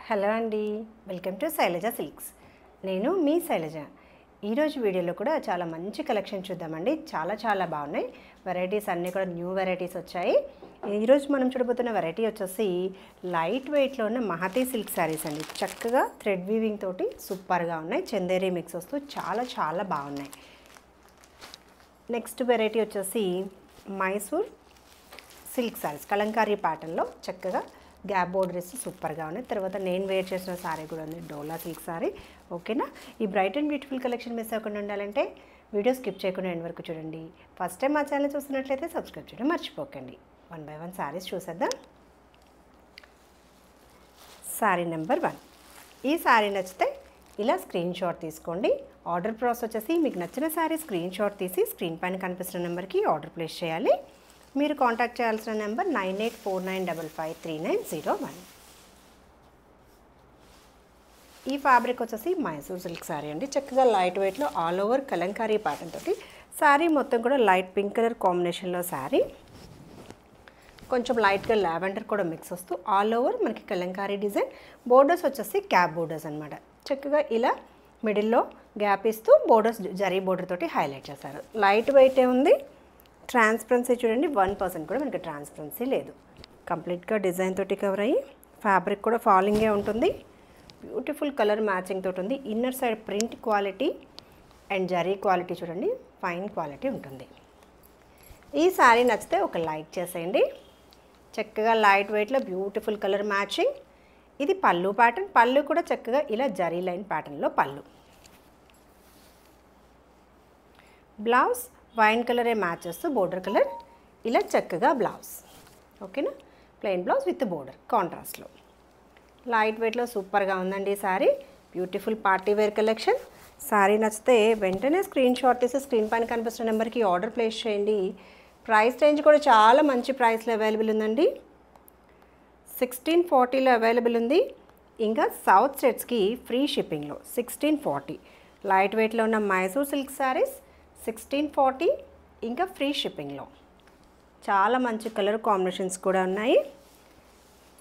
Hello అండి, welcome to Shailaja silks. నేను మీ శైలజ. ఈరోజు వీడియోలో కూడా చాలా మంచి కలెక్షన్ చూద్దామండి. చాలా బాగున్నాయి. వెరైటీస్ అన్నీ కూడా న్యూ వెరైటీస్ వచ్చాయి. ఈరోజు మనం చూడబోతున్న వెరైటీ వచ్చేసి లైట్ వెయిట్లో ఉన్న మహతి సిల్క్ శారీస్ అండి. చక్కగా థ్రెడ్ వీవింగ్ తోటి సూపర్గా ఉన్నాయి. చందేరి మిక్స్ వస్తూ చాలా బాగున్నాయి. నెక్స్ట్ వెరైటీ వచ్చేసి మైసూర్ సిల్క్ శారీస్ కలంకారీ ప్యాటర్న్లో చక్కగా గ్యాప్ బోర్డర్స్ సూపర్గా ఉన్నాయి. తర్వాత నేను వేర్ చేసిన శారీ కూడా ఉంది, డోలా సిల్క్ శారీ. ఓకేనా? ఈ bright and beautiful collection miss అవ్వకుండా ఉండాలంటే వీడియో స్కిప్ చేయకుండా ఎండ్ వరకు చూడండి. ఫస్ట్ టైం మా ఛానల్ చూస్తున్నట్లయితే సబ్స్క్రైబ్ చేయడం మర్చిపోకండి. 1 by 1 శారీస్ చూసేద్దాం. శారీ నెంబర్ 1. ఈ శారీ నచ్చితే ఇలా స్క్రీన్ షాట్ తీసుకోండి. ఆర్డర్ ప్రాసెస్ వచ్చేసి మీకు నచ్చిన శారీ స్క్రీన్ షాట్ తీసి స్క్రీన్ పైన కనిపిస్తున్న నెంబర్కి ఆర్డర్ ప్లేస్ చేయాలి. మీరు కాంటాక్ట్ చేయాల్సిన నెంబర్ 9849553901. ఈ ఫ్యాబ్రిక్ వచ్చేసి మైసూర్ సిల్క్ శారీ అండి. చక్కగా లైట్ వెయిట్లో ఆల్ ఓవర్ కలంకారీ ప్యాటర్న్ తోటి శారీ మొత్తం కూడా లైట్ పింక్ కలర్ కాంబినేషన్లో శారీ, కొంచెం లైట్గా లావెండర్ కూడా మిక్స్ వస్తూ ఆల్ ఓవర్ మనకి కలంకారీ డిజైన్. బోర్డర్స్ వచ్చేసి క్యాప్ బోర్డర్స్ అనమాట. చక్కగా ఇలా మిడిల్లో గ్యాప్ ఇస్తూ బోర్డర్స్ జరీ బోర్డర్ తోటి హైలైట్ చేశారు. లైట్ వెయిటే ఉంది. ట్రాన్స్పరెన్సీ చూడండి, 1% కూడా మనకి ట్రాన్స్పరెన్సీ లేదు. కంప్లీట్గా డిజైన్ తోటి కవర్ అయ్యి ఫ్యాబ్రిక్ కూడా ఫాలింగే ఉంటుంది. బ్యూటిఫుల్ కలర్ మ్యాచింగ్ తోటి ఉంది. Inner side print quality and zari quality చూడండి, ఫైన్ క్వాలిటీ ఉంటుంది. ఈ శారీ నచ్చితే ఒక లైక్ చేసేయండి. చక్కగా లైట్ వెయిట్లో బ్యూటిఫుల్ కలర్ మ్యాచింగ్. ఇది పళ్ళు ప్యాటర్న్. పళ్ళు కూడా చక్కగా ఇలా జరీ లైన్ ప్యాటర్న్లో పళ్ళు. బ్లౌజ్ వైన్ కలరే మ్యాచ్ చేస్తూ బోర్డర్ కలర్ ఇలా చక్కగా బ్లౌజ్. ఓకేనా? ప్లెయిన్ బ్లౌజ్ విత్ బోర్డర్ కాంట్రాస్ట్లో. లైట్ వెయిట్లో సూపర్గా ఉందండి ఈ sari. Beautiful party wear collection. Sari నచ్చితే వెంటనే స్క్రీన్ షాట్ తీసి స్క్రీన్ పైన కనిపిస్తున్న నెంబర్కి ఆర్డర్ ప్లేస్ చేయండి. ప్రైస్ రేంజ్ కూడా చాలా మంచి ప్రైస్లో అవైలబుల్ ఉందండి. 1640లో అవైలబుల్ ఉంది. ఇంకా సౌత్ స్టేట్స్కి ఫ్రీ షిప్పింగ్లో 1640. లైట్ వెయిట్లో ఉన్న మైసూర్ సిల్క్ శారీస్ 1640 ఇంకా ఫ్రీ షిప్పింగ్లో. చాలా మంచి కలర్ కాంబినేషన్స్ కూడా ఉన్నాయి.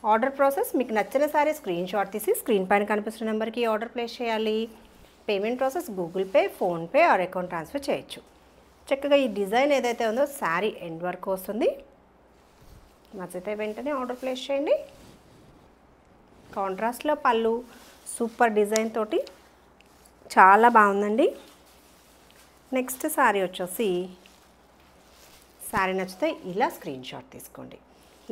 ఆర్డర్ ప్రాసెస్ మీకు నచ్చిన శారీ స్క్రీన్ షాట్ తీసి స్క్రీన్ పైన కనిపిస్తున్న నెంబర్కి ఆర్డర్ ప్లేస్ చేయాలి. Payment process Google pay, PhonePe are account transfer చేయొచ్చు. చక్కగా ఈ డిజైన్ ఏదైతే ఉందో శారీ ఎండ్ వరకు వస్తుంది. నచ్చితే వెంటనే ఆర్డర్ ప్లేస్ చేయండి. కాంట్రాస్ట్లో పళ్ళు సూపర్ డిజైన్ తోటి చాలా బాగుందండి. నెక్స్ట్ శారీ వచ్చేసి శారీ నచ్చితే ఇలా స్క్రీన్ షాట్ తీసుకోండి.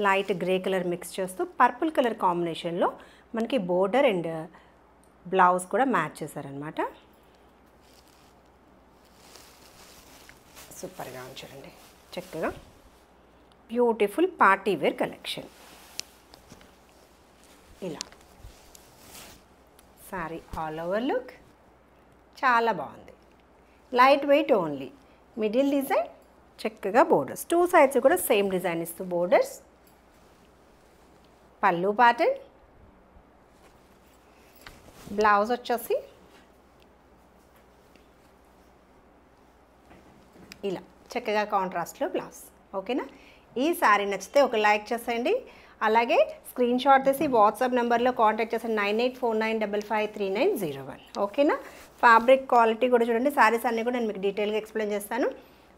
లైట్ గ్రే కలర్ మిక్స్ చేస్తూ పర్పుల్ కలర్ కాంబినేషన్లో మనకి బోర్డర్ అండ్ బ్లౌజ్ కూడా మ్యాచ్ చేశారనమాట. సూపర్గా ఉంచండి. చక్కగా బ్యూటిఫుల్ పార్టీ వేర్ కలెక్షన్. ఇలా శారీ ఆల్ ఓవర్ లుక్ చాలా బాగుంది. Light weight only. Middle design చక్కగా బోర్డర్స్, 2 సైడ్స్ కూడా సేమ్ డిజైన్ ఇస్తూ బోర్డర్స్. పళ్ళు ప్యాటర్న్. బ్లౌజ్ వచ్చేసి ఇలా చక్కగా కాంట్రాస్ట్లో బ్లౌజ్. ఓకేనా? ఈ శారీ నచ్చితే ఒక లైక్ చేసేయండి. అలాగే స్క్రీన్ షాట్ తీసి వాట్సాప్ నెంబర్లో కాంటాక్ట్ చేసి 9849553901. ఓకేనా? ఫ్యాబ్రిక్ క్వాలిటీ కూడా చూడండి. శారీస్ అన్నీ కూడా నేను మీకు డీటెయిల్గా ఎక్స్ప్లెయిన్ చేస్తాను.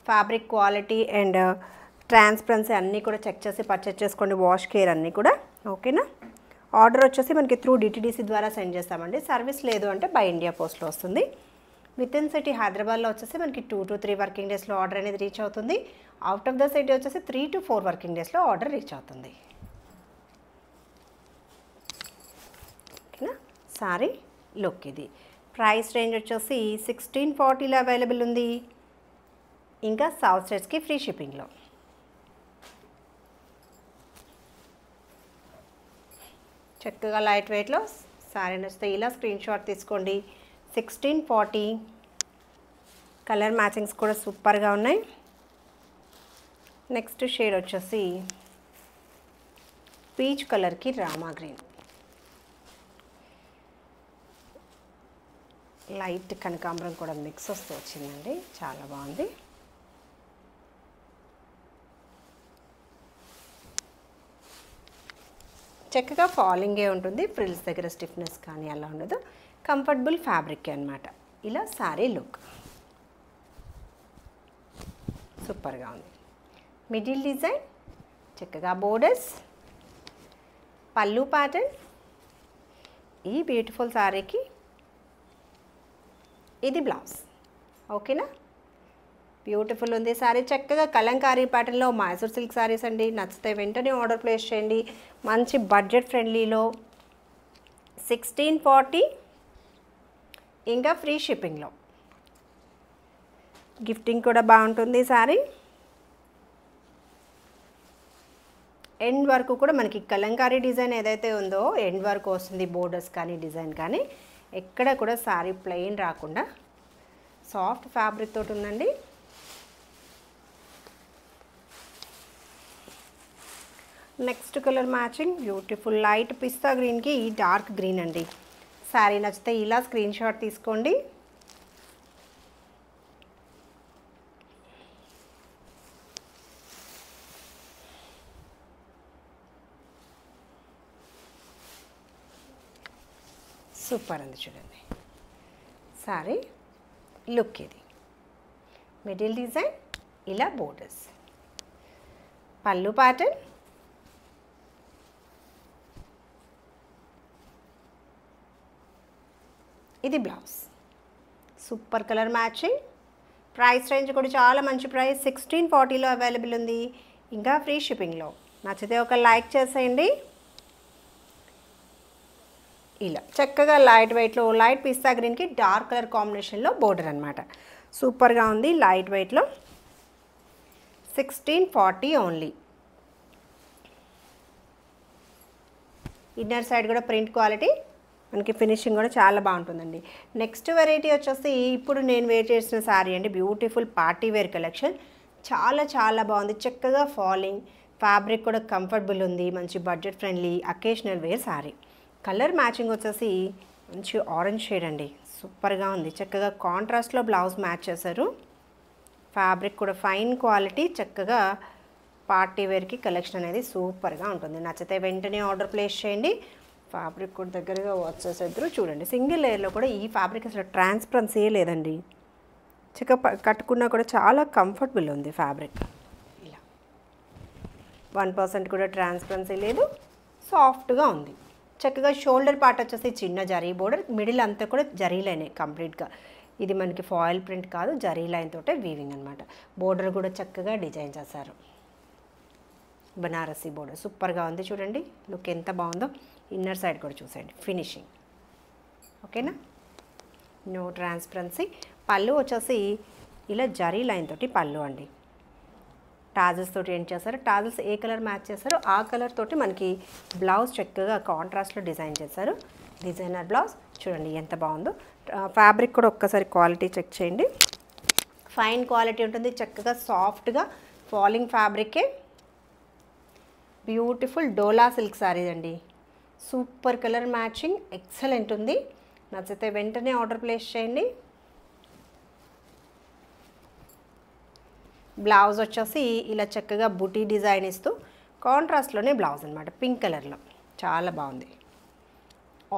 ఫ్యాబ్రిక్ క్వాలిటీ అండ్ ట్రాన్స్పరెన్సీ అన్నీ కూడా చెక్ చేసి పర్చేస్ చేసుకోండి. వాష్ కేర్ అన్నీ కూడా. ఓకేనా? ఆర్డర్ వచ్చేసి మనకి త్రూ డిటీడీసీ ద్వారా సెండ్ చేస్తామండి. సర్వీస్ లేదు అంటే బై ఇండియా పోస్ట్లో వస్తుంది. విత్ ఇన్ సిటీ హైదరాబాద్లో వచ్చేసి మనకి 2 to 3 వర్కింగ్ డేస్లో ఆర్డర్ అనేది రీచ్ అవుతుంది. అవుట్ ఆఫ్ ద సిటీ వచ్చేసి 3 to 4 వర్కింగ్ డేస్లో ఆర్డర్ రీచ్ అవుతుంది. ఓకేనా? సారీ లుక్ ఇది. ప్రైస్ రేంజ్ వచ్చేసి 1640లో అవైలబుల్ ఉంది. ఇంకా సౌత్ స్టేట్స్కి ఫ్రీ షిప్పింగ్లో. చక్కగా లైట్ వెయిట్లో శారీ నచ్చితే ఇలా స్క్రీన్ షాట్ తీసుకోండి. 1640. కలర్ మ్యాచింగ్స్ కూడా సూపర్గా ఉన్నాయి. నెక్స్ట్ షేడ్ వచ్చేసి పీచ్ కలర్కి రామా గ్రీన్. లైట్ కనకాంబరం కూడా మిక్స్ వస్తూ వచ్చిందండి. చాలా బాగుంది. చక్కగా ఫాలింగే ఉంటుంది, ఫ్రిల్స్ దగ్గర స్టిఫ్నెస్ కానీ అలా ఉండదు, కంఫర్టబుల్ ఫ్యాబ్రిక్ అనమాట. ఇలా శారీ లుక్ సూపర్గా ఉంది. మిడిల్ డిజైన్, చక్కగా బోర్డర్స్, పళ్ళు ప్యాటర్న్. ఈ బ్యూటిఫుల్ శారీకి ఇది బ్లౌజ్. ఓకేనా, బ్యూటిఫుల్ ఉంది శారీ. చక్కగా కలంకారీ ప్యాటర్న్లో మైసూర్ సిల్క్ శారీస్ అండి. నచ్చితే వెంటనే ఆర్డర్ ప్లేస్ చేయండి. మంచి బడ్జెట్ ఫ్రెండ్లీలో 1640, ఇంకా ఫ్రీ షిప్పింగ్లో. గిఫ్టింగ్ కూడా బాగుంటుంది శారీ. ఎండ్ వరకు కూడా మనకి కలంకారీ డిజైన్ ఏదైతే ఉందో ఎండ్ వరకు వస్తుంది, బోర్డర్స్ కానీ డిజైన్ కానీ. ఎక్కడ కూడా శారీ ప్లెయిన్ రాకుండా సాఫ్ట్ ఫ్యాబ్రిక్ తోటి ఉందండి. Next colour matching beautiful light పిస్తా గ్రీన్కి ఈ డార్క్ గ్రీన్ అండి. శారీ నచ్చితే ఇలా స్క్రీన్ షాట్ తీసుకోండి. సూపర్ ఉంది చూడండి శారీ లుక్. ఇది మిడిల్ డిజైన్, ఇలా బోర్డర్స్, పళ్ళు ప్యాటర్న్, ఇది blouse. Super colour matching. Price range కూడా చాలా మంచి ప్రైస్, 1640లో అవైలబుల్ ఉంది, ఇంకా ఫ్రీ షిప్పింగ్లో. నచ్చితే ఒక లైక్ చేసేయండి. ఇలా చక్కగా లైట్ వెయిట్లో లైట్ పిస్తా గ్రీన్కి డార్క్ కలర్ కాంబినేషన్లో బోర్డర్ అనమాట. సూపర్గా ఉంది, లైట్ వెయిట్లో 1640 ఓన్లీ. ఇన్నర్ సైడ్ కూడా ప్రింట్ క్వాలిటీ, మనకి ఫినిషింగ్ కూడా చాలా బాగుంటుందండి. నెక్స్ట్ వెరైటీ వచ్చేసి ఇప్పుడు నేను వేర్ చేసిన శారీ అండి. బ్యూటిఫుల్ పార్టీ వేర్ కలెక్షన్, చాలా చాలా బాగుంది. చక్కగా ఫాలింగ్ ఫ్యాబ్రిక్ కూడా కంఫర్టబుల్ ఉంది, మంచి budget friendly occasional wear sari. Colour matching వచ్చేసి మంచి ఆరెంజ్ షేడ్ అండి, సూపర్గా ఉంది. చక్కగా కాంట్రాస్ట్లో బ్లౌజ్ మ్యాచ్ చేశారు. ఫ్యాబ్రిక్ కూడా ఫైన్ క్వాలిటీ, చక్కగా పార్టీ వేర్కి కలెక్షన్ అనేది సూపర్గా ఉంటుంది. నచ్చితే వెంటనే ఆర్డర్ ప్లేస్ చేయండి. ఫ్యాబ్రిక్ కూడా దగ్గరగా వచ్చేసేద్దరు చూడండి. సింగిల్ లేయర్లో కూడా ఈ ఫ్యాబ్రిక్ అసలు ట్రాన్స్పరెన్సీ లేదండి. చక్కగా కట్టుకున్నా కూడా చాలా కంఫర్టబుల్ ఉంది ఫ్యాబ్రిక్. ఇలా 1% కూడా ట్రాన్స్పరెన్సీ లేదు, సాఫ్ట్గా ఉంది. చక్కగా షోల్డర్ పార్ట్ వచ్చేసి చిన్న జరీ బోర్డర్, మిడిల్ అంతా కూడా జరీ లైనే కంప్లీట్గా. ఇది మనకి ఫాయిల్ ప్రింట్ కాదు, జరీ లైన్ తోటే వీవింగ్ అనమాట. బోర్డర్ కూడా చక్కగా డిజైన్ చేశారు, బనారసీ బోర్డర్ సూపర్గా ఉంది. చూడండి లుక్ ఎంత బాగుందో. ఇన్నర్ సైడ్ కూడా చూసేయండి ఫినిషింగ్. ఓకేనా, నో ట్రాన్స్పరెన్సీ. పళ్ళు వచ్చేసి ఇలా జరీ లైన్ తోటి పళ్ళు అండి. టాజల్స్ తోటి ఏం చేశారు, టాజల్స్ ఏ కలర్ మ్యాచ్ చేశారో ఆ కలర్ తోటి మనకి బ్లౌజ్ చక్కగా కాంట్రాస్ట్లో డిజైన్ చేశారు. డిజైనర్ బ్లౌజ్ చూడండి ఎంత బాగుందో. ఫ్యాబ్రిక్ కూడా ఒక్కసారి క్వాలిటీ చెక్ చేయండి, ఫైన్ క్వాలిటీ ఉంటుంది. చక్కగా సాఫ్ట్గా falling ఫ్యాబ్రికే. Beautiful Dola silk sari అండి. సూపర్ కలర్ మ్యాచింగ్, ఎక్సలెంట్ ఉంది. నచ్చితే వెంటనే ఆర్డర్ ప్లేస్ చేయండి. బ్లౌజ్ వచ్చేసి ఇలా చక్కగా బుటీ డిజైన్ ఇస్తూ కాంట్రాస్ట్లోనే బ్లౌజ్ అనమాట, పింక్ కలర్లో చాలా బాగుంది.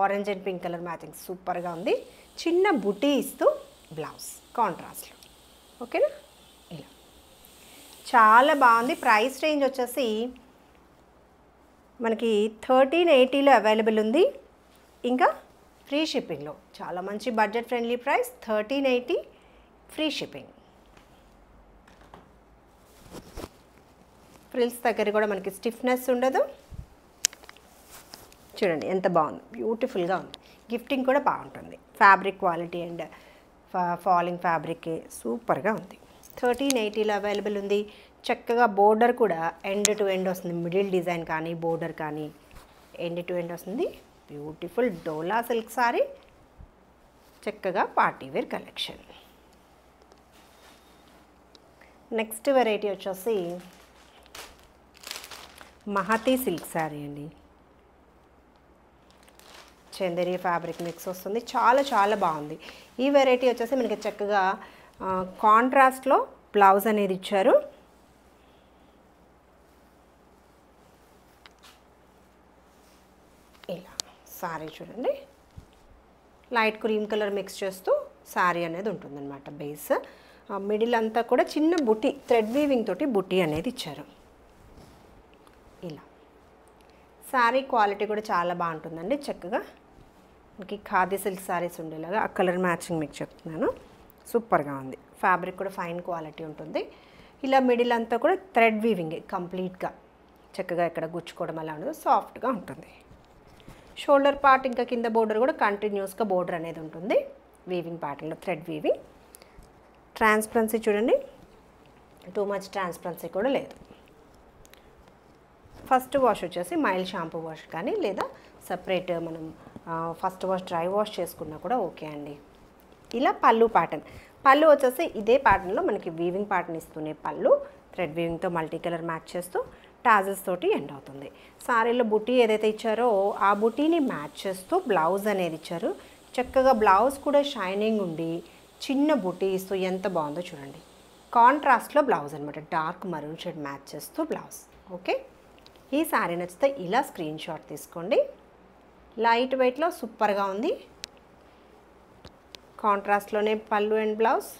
Orange and pink colour matching సూపర్గా ఉంది. చిన్న బుటీ ఇస్తూ బ్లౌజ్ కాంట్రాస్ట్లో. ఓకేనా, ఇలా చాలా బాగుంది. ప్రైస్ రేంజ్ వచ్చేసి మనకి 1380లో అవైలబుల్ ఉంది, ఇంకా ఫ్రీ షిప్పింగ్లో. చాలా మంచి budget friendly price, 1380 free shipping. Frills దగ్గర కూడా మనకి స్టిఫ్నెస్ ఉండదు. చూడండి ఎంత బాగుంది, బ్యూటిఫుల్గా ఉంది. గిఫ్టింగ్ కూడా బాగుంటుంది. Fabric quality and falling fabric సూపర్గా ఉంది. 1380లో అవైలబుల్ ఉంది. చక్కగా బోర్డర్ కూడా ఎండ్ టు ఎండ్ వస్తుంది. మిడిల్ డిజైన్ కానీ బోర్డర్ కానీ ఎండ్ టు ఎండ్ వస్తుంది. బ్యూటిఫుల్ డోలా సిల్క్ సారీ, చక్కగా party wear collection. Next variety వచ్చేసి మహతి సిల్క్ శారీ అండి. చందేరి ఫ్యాబ్రిక్ మిక్స్ వస్తుంది, చాలా చాలా బాగుంది. ఈ వెరైటీ వచ్చేసి మనకి చక్కగా కాంట్రాస్ట్లో బ్లౌజ్ అనేది ఇచ్చారు. సారీ చూడండి, లైట్ క్రీమ్ కలర్ మిక్స్ చేస్తూ సారీ అనేది ఉంటుందన్నమాట. బేస్ మిడిల్ అంతా కూడా చిన్న బుటీ, థ్రెడ్ వీవింగ్ తోటి బుటీ అనేది ఇచ్చారు. ఇలా సారీ క్వాలిటీ కూడా చాలా బాగుంటుందండి. చక్కగా మనకి ఖాదీ సిల్క్ సారీస్ ఉండేలాగా ఆ కలర్ మ్యాచింగ్ మీకు చెప్తున్నాను. సూపర్గా ఉంది. ఫ్యాబ్రిక్ కూడా ఫైన్ క్వాలిటీ ఉంటుంది. ఇలా మిడిల్ అంతా కూడా థ్రెడ్ వీవింగ్ కంప్లీట్గా, చక్కగా ఇక్కడ గుచ్చుకోవడం అలా ఉండదు, సాఫ్ట్గా ఉంటుంది. షోల్డర్ పార్ట్ ఇంకా కింద బోర్డర్ కూడా కంటిన్యూస్గా బోర్డర్ అనేది ఉంటుంది. వీవింగ్ ప్యాటర్న్లో థ్రెడ్ వీవింగ్. ట్రాన్స్పరెన్సీ చూడండి, టూ మచ్ ట్రాన్స్పరెన్సీ కూడా లేదు. ఫస్ట్ వాష్ వచ్చేసి మైల్డ్ షాంపూ వాష్ కానీ లేదా సపరేట్ మనం ఫస్ట్ వాష్ డ్రై వాష్ చేసుకున్నా కూడా ఓకే అండి. ఇలా పళ్ళు ప్యాటర్న్, పళ్ళు వచ్చేసి ఇదే ప్యాటర్న్లో మనకి వీవింగ్ ప్యాటర్న్ ఇస్తూనే పళ్ళు థ్రెడ్ వీవింగ్తో మల్టీ కలర్ మ్యాచ్ చేస్తూ టాజెస్ తోటి ఎండ్ అవుతుంది. సారీలో బుటీ ఏదైతే ఇచ్చారో ఆ బుటీని మ్యాచ్ చేస్తూ బ్లౌజ్ అనేది ఇచ్చారు. చక్కగా బ్లౌజ్ కూడా షైనింగ్ ఉండి చిన్న బుటీ ఇస్తూ ఎంత బాగుందో చూడండి. కాంట్రాస్ట్లో బ్లౌజ్ అనమాట, డార్క్ మరూన్ షేడ్ మ్యాచ్ చేస్తూ బ్లౌజ్. ఓకే, ఈ సారీ నచ్చితే ఇలా స్క్రీన్ షాట్ తీసుకోండి. లైట్ వెయిట్లో సూపర్గా ఉంది. కాంట్రాస్ట్లోనే పళ్ళు and blouse,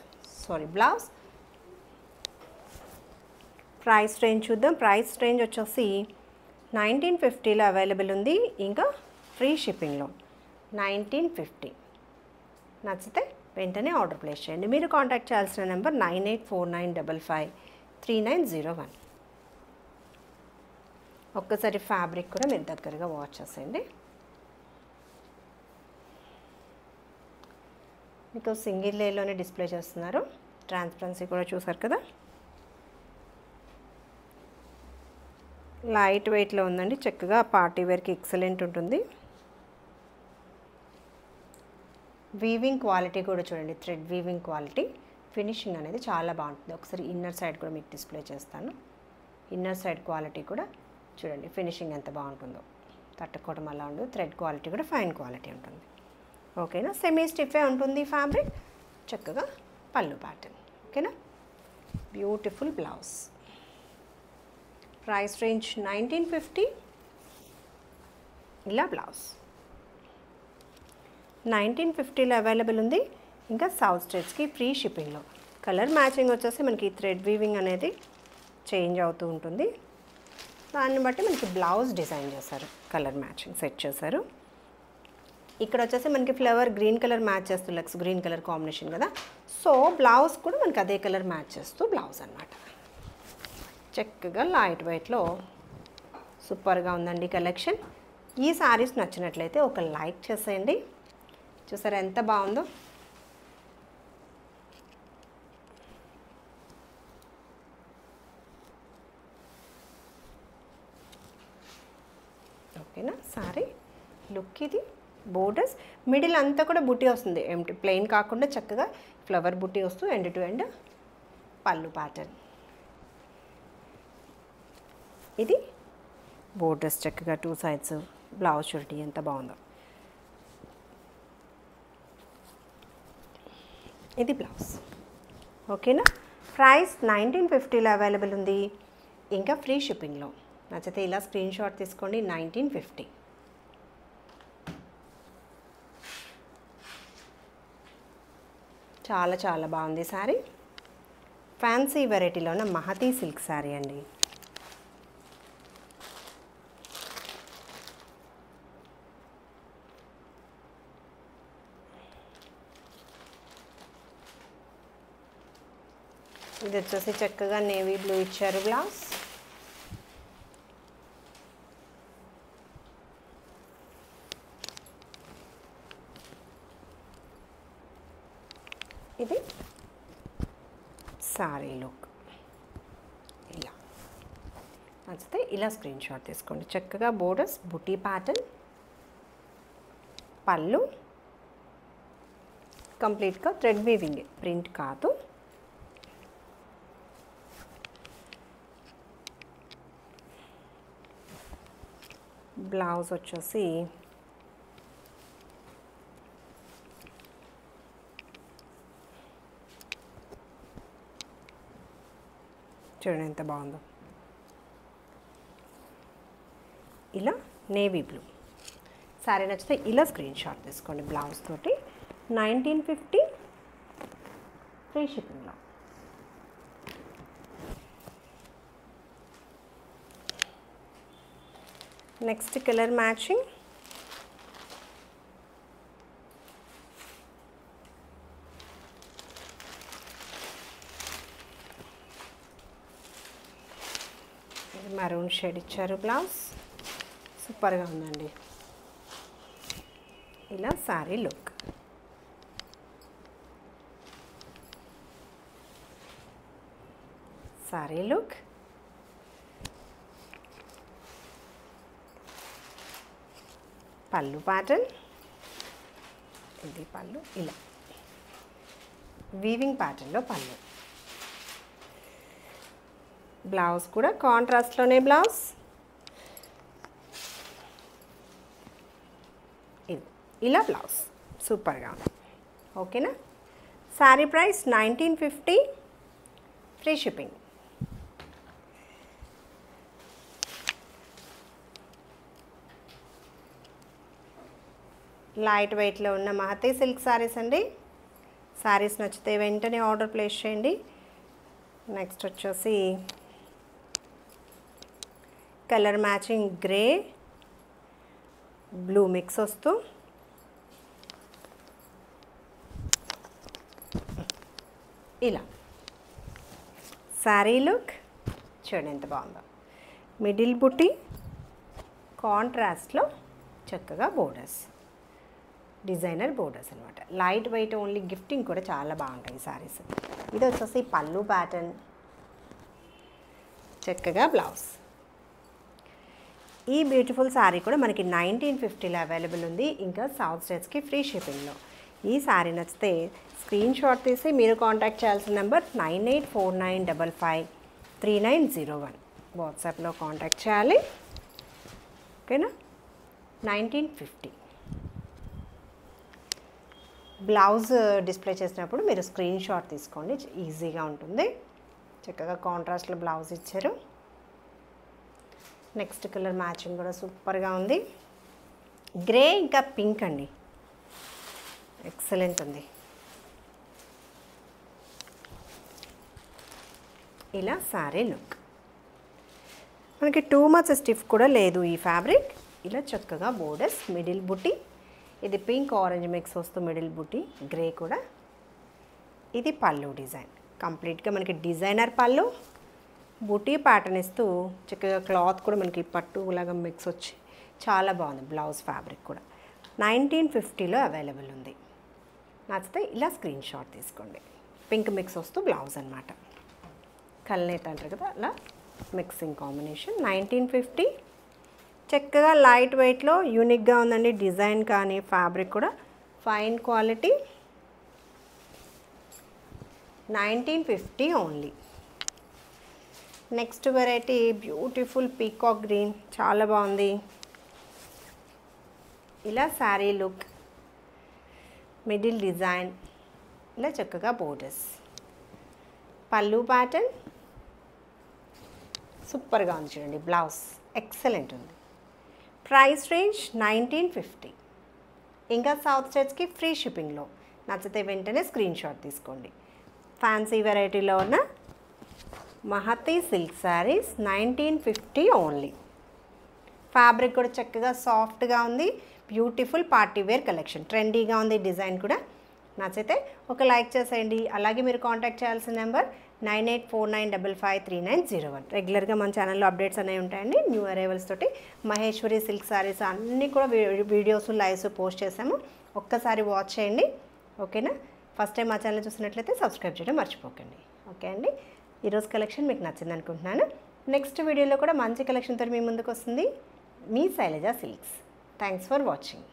blouse. Price range చూద్దాం. ప్రైస్ రేంజ్ వచ్చేసి 1950లో అవైలబుల్ ఉంది, ఇంకా ఫ్రీ షిప్పింగ్లో 1950. నచ్చితే వెంటనే ఆర్డర్ ప్లేస్ చేయండి. మీరు కాంటాక్ట్ చేయాల్సిన నెంబర్ 9849553901. ఒక్కసారి ఫ్యాబ్రిక్ కూడా మీరు దగ్గరగా వాచ్ చేసేయండి. మీకు సింగిల్ లేయర్లోనే డిస్ప్లే చేస్తున్నారు. ట్రాన్స్పరెన్సీ కూడా చూసారు కదా, లైట్ వెయిట్లో ఉందండి. చక్కగా పార్టీ వేర్కి ఎక్సలెంట్ ఉంటుంది. వీవింగ్ క్వాలిటీ కూడా చూడండి, థ్రెడ్ వీవింగ్ క్వాలిటీ, ఫినిషింగ్ అనేది చాలా బాగుంటుంది. ఒకసారి ఇన్నర్ సైడ్ కూడా మీకు డిస్ప్లే చేస్తాను. ఇన్నర్ సైడ్ క్వాలిటీ కూడా చూడండి, ఫినిషింగ్ ఎంత బాగుంటుందో, తట్టుకోవడం అలా ఉండదు. థ్రెడ్ క్వాలిటీ కూడా ఫైన్ క్వాలిటీ ఉంటుంది. ఓకేనా, సెమీ స్టిఫే ఉంటుంది ఫ్యాబ్రిక్. చక్కగా పళ్ళు ప్యాటర్న్. ఓకేనా, బ్యూటిఫుల్ బ్లౌజ్. Price range 1950. ఇలా బ్లౌజ్ 1950లో అవైలబుల్ ఉంది. ఇంకా సౌత్ స్టేట్స్కి ఫ్రీ షిప్పింగ్లో. కలర్ మ్యాచింగ్ వచ్చేసి మనకి థ్రెడ్ వీవింగ్ అనేది చేంజ్ అవుతూ ఉంటుంది. దాన్ని బట్టి మనకి బ్లౌజ్ డిజైన్ చేశారు, కలర్ మ్యాచింగ్ సెట్ చేశారు. ఇక్కడ వచ్చేసి మనకి ఫ్లవర్ గ్రీన్ కలర్ మ్యాచ్ చేస్తూ, లక్స్ గ్రీన్ కలర్ కాంబినేషన్ కదా, సో బ్లౌజ్ కూడా మనకి అదే కలర్ మ్యాచ్ చేస్తూ బ్లౌజ్ అనమాట. చక్కగా లైట్ వెయిట్లో సూపర్గా ఉందండి కలెక్షన్. ఈ సారీస్ నచ్చినట్లయితే ఒక లైక్ చేసేయండి. చూసారా ఎంత బాగుందో. ఓకేనా, సారీ లుక్ ఇది. బోర్డర్స్ మిడిల్ అంతా కూడా బుట్టి వస్తుంది, ఎంటీ ప్లెయిన్ కాకుండా చక్కగా ఫ్లవర్ బుట్టి వస్తూ ఎండ్ టు ఎండ్ పళ్ళు ప్యాటర్న్. ఇది బోర్డర్స్ చక్కగా టూ సైడ్స్, బ్లౌజ్ చూడండి ఎంత బాగుందో. ఇది బ్లౌజ్. ఓకేనా, ప్రైస్ 1950లో అవైలబుల్ ఉంది, ఇంకా ఫ్రీ షిప్పింగ్లో. నచ్చితే ఇలా స్క్రీన్ షాట్ తీసుకోండి. 1950. చాలా చాలా బాగుంది sorry. Fancy వెరైటీలోన Mahati silk sorry అండి. ఇది వచ్చేసి చక్కగా నేవీ బ్లూ ఇచ్చారు బ్లౌజ్. ఇది సారీ లుక్. ఇలా నచ్చితే ఇలా స్క్రీన్ షాట్ తీసుకోండి. చక్కగా బోర్డర్స్, బుటీ ప్యాటర్న్, పళ్ళు కంప్లీట్గా థ్రెడ్ వీవింగ్, ప్రింట్ కాదు. బ్లౌజ్ వచ్చేసి చూడండి ఎంత బాగుందో. ఇలా నేవీ బ్లూ శారీ నచ్చితే ఇలా స్క్రీన్ షాట్ తీసుకోండి. బ్లౌజ్ తోటి 1950 ఫ్రీ షిప్పింగ్లో. Next colour matching. Maroon shade ఇచ్చారు. బ్లౌజ్ సూపర్గా ఉందండి. ఇలా శారీ లుక్. శారీ లుక్. పళ్ళు ప్యాటర్న్. ఇది పళ్ళు. ఇలా వీవింగ్ ప్యాటర్న్లో పళ్ళు. బ్లౌజ్ కూడా కాంట్రాస్ట్లోనే బ్లౌజ్. ఇది ఇలా బ్లౌజ్ సూపర్గా ఉంది. ఓకేనా. Sari price 1950 free shipping. Light వెయిట్లో ఉన్న మహతి సిల్క్ శారీస్ అండి. శారీస్ నచ్చితే వెంటనే ఆర్డర్ ప్లేస్ చేయండి. నెక్స్ట్ వచ్చేసి colour matching grey blue mix వస్తూ ఇలా శారీ లుక్ చూడండి ఎంత బాగుందో. మిడిల్ బుట్టి కాంట్రాస్ట్లో చక్కగా బోర్డర్స్, డిజైనర్ బోర్డర్స్ అనమాట. లైట్ వెయిట్, ఓన్లీ గిఫ్టింగ్ కూడా చాలా బాగుంటాయి శారీస్. ఇది వచ్చేసి పళ్ళు ప్యాటర్న్, చక్కగా బ్లౌజ్. ఈ బ్యూటిఫుల్ శారీ కూడా మనకి 1950లో అవైలబుల్ ఉంది. ఇంకా సౌత్ స్టేట్స్కి ఫ్రీ షిప్పింగ్లో. ఈ శారీ నచ్చితే స్క్రీన్ షాట్ తీసి మీరు కాంటాక్ట్ చేయాల్సిన నెంబర్ 9849553901 వాట్సాప్లో కాంటాక్ట్ చేయాలి. ఓకేనా. 1950 బ్లౌజ్ డిస్ప్లే చేసినప్పుడు మీరు స్క్రీన్ షాట్ తీసుకోండి, ఈజీగా ఉంటుంది. చక్కగా కాంట్రాస్ట్లో బ్లౌజ్ ఇచ్చారు. నెక్స్ట్ కలర్ మ్యాచింగ్ కూడా సూపర్గా ఉంది. గ్రే ఇంకా పింక్ అండి, ఎక్సలెంట్ ఉంది. ఇలా శారీ లుక్. మనకి టూ మచ్ స్టిఫ్ కూడా లేదు ఈ ఫ్యాబ్రిక్. ఇలా చక్కగా బోర్డర్స్, మిడిల్ బుట్టి. ఇది పింక్ ఆరెంజ్ మిక్స్ వస్తూ మిడిల్ బుట్టి, గ్రే కూడా. ఇది పళ్ళు డిజైన్, కంప్లీట్గా మనకి డిజైనర్ పళ్ళు, బుటీ ప్యాటర్న్ ఇస్తూ చక్కగా క్లాత్ కూడా మనకి పట్టు లాగా మిక్స్ వచ్చి చాలా బాగుంది. బ్లౌజ్ ఫ్యాబ్రిక్ కూడా 1950లో అవైలబుల్ ఉంది. నచ్చితే ఇలా స్క్రీన్ షాట్ తీసుకోండి. పింక్ మిక్స్ వస్తూ బ్లౌజ్ అనమాట. కల్నేట్ అంటారు కదా, అలా మిక్సింగ్ కాంబినేషన్. 1950 చక్కగా లైట్ వెయిట్లో యూనిక్గా ఉందండి. డిజైన్ కానీ ఫ్యాబ్రిక్ కూడా fine quality. 1950 only. Next variety beautiful peacock green, చాలా బాగుంది. ఇలా శారీ లుక్, మిడిల్ డిజైన్, ఇలా చక్కగా బోర్డర్స్, పళ్ళు ప్యాటర్న్ సూపర్గా ఉంది చూడండి. బ్లౌజ్ ఎక్సలెంట్ ఉంది. Price range 1950. ఇంకా సౌత్ స్టేట్స్కి ఫ్రీ షిప్పింగ్లో. నచ్చితే వెంటనే స్క్రీన్ షాట్ తీసుకోండి. ఫ్యాన్సీ వెరైటీలో ఉన్న Mahathi silk saris 1950 only. Fabric కూడా చక్కగా సాఫ్ట్గా ఉంది. బ్యూటిఫుల్ పార్టీ వేర్ కలెక్షన్, ట్రెండీగా ఉంది. డిజైన్ కూడా నచ్చితే ఒక లైక్ చేసేయండి. అలాగే మీరు కాంటాక్ట్ చేయాల్సిన నెంబర్ 9849553901. రెగ్యులర్గా మన ఛానల్లో అప్డేట్స్ అనేవి ఉంటాయండి. న్యూ అరైవల్స్ తోటి మహేశ్వరి సిల్క్ శారీస్ అన్నీ కూడా వీడియోస్ లైవ్స్ పోస్ట్ చేసాము. ఒక్కసారి వాచ్ చేయండి. ఓకేనా. ఫస్ట్ టైం మా ఛానల్ చూసినట్లయితే సబ్స్క్రైబ్ చేయడం మర్చిపోకండి. ఓకే అండి. ఈరోజు కలెక్షన్ మీకు నచ్చింది అనుకుంటున్నాను. నెక్స్ట్ వీడియోలో కూడా మంచి కలెక్షన్తో మీ ముందుకు వస్తుంది మీ Shailaja silks. Thanks for watching.